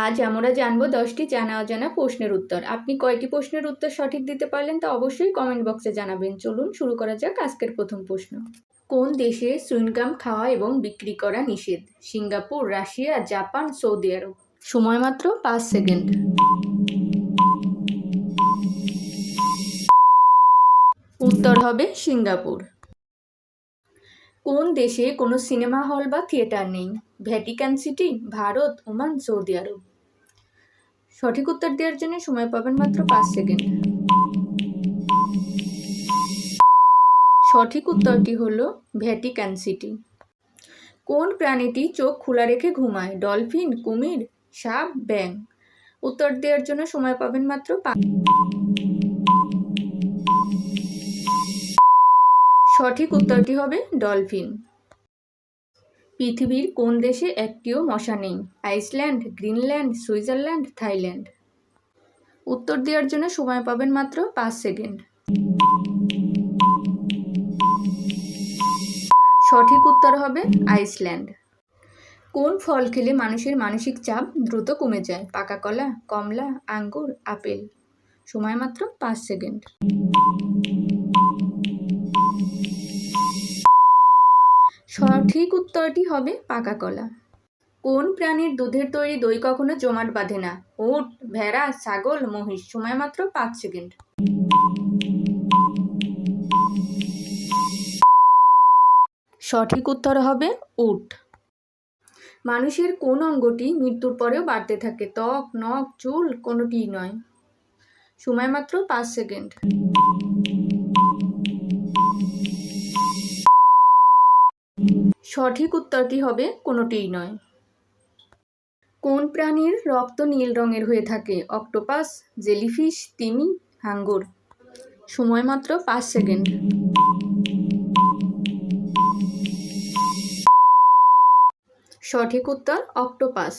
আজ আমরা জানবো 10টি জানা অজানা প্রশ্নের উত্তর। আপনি কয়টি প্রশ্নের উত্তর সঠিক দিতে পারলেন তা অবশ্যই কমেন্ট বক্সে জানাবেন। চলুন শুরু করা যাক আজকের প্রথম প্রশ্ন। কোন দেশে চুইংগাম খাওয়া এবং বিক্রি করা নিষেধ? সিঙ্গাপুর, রাশিয়া, জাপান, সৌদি আরব। সময় মাত্র 5 সেকেন্ড। উত্তর হবে সিঙ্গাপুর। কোন দেশে কোনো সিনেমা হল বা থিয়েটার নেই? Vatican City, Bharat, Oman, Saudi Arab. সঠিক উত্তর দেওয়ার জন্য সময় পাবেন মাত্র 5 সেকেন্ড। সঠিক উত্তরটি হলো ভ্যাটিকান সিটি। কোন প্রাণীটি চোখ খোলা রেখে ঘুমায়? ডলফিন, কুমির, সাপ, ব্যাঙ। উত্তর দেওয়ার জন্য সময় পাবেন মাত্র 5। সঠিক উত্তরটি হবে ডলফিন। পৃথিবীর কোন দেশে একটিও মশা নেই? Iceland, Greenland, Switzerland, Thailand. উত্তর দেওয়ার জন্য সময় পাবেন মাত্র 5 সেকেন্ড। সঠিক উত্তর হবে আইসল্যান্ড। কোন ফল খেলে মানুষের মানসিক চাপ দ্রুত কমে যায়? পাকা কলা, কমলা, আঙ্গুর, আপেল। সময় মাত্র 5 সেকেন্ড। সঠিক উত্তরটি হবে পাকা কলা। কোন প্রাণীর দুধের তৈরি দই কখনো জমাট বাঁধে না? উট, ভেড়া, ছাগল, মহিষ। সময় মাত্র 5 সেকেন্ড। সঠিক উত্তর হবে উট। মানুষের কোন অঙ্গটি মৃত্যুর পরেও বাড়তে থাকে? ত্বক, নখ, চুল, কোনোটিই নয়। সময় মাত্র 5 সেকেন্ড। সঠিক উত্তরটি হবে কোনোটিই নয়। কোন প্রাণীর রক্ত নীল রঙের হয়ে থাকে? অক্টোপাস, জেলিফিশ, তিমি, হাঙ্গর। সময় মাত্র 5 সেকেন্ড। সঠিক উত্তর অক্টোপাস।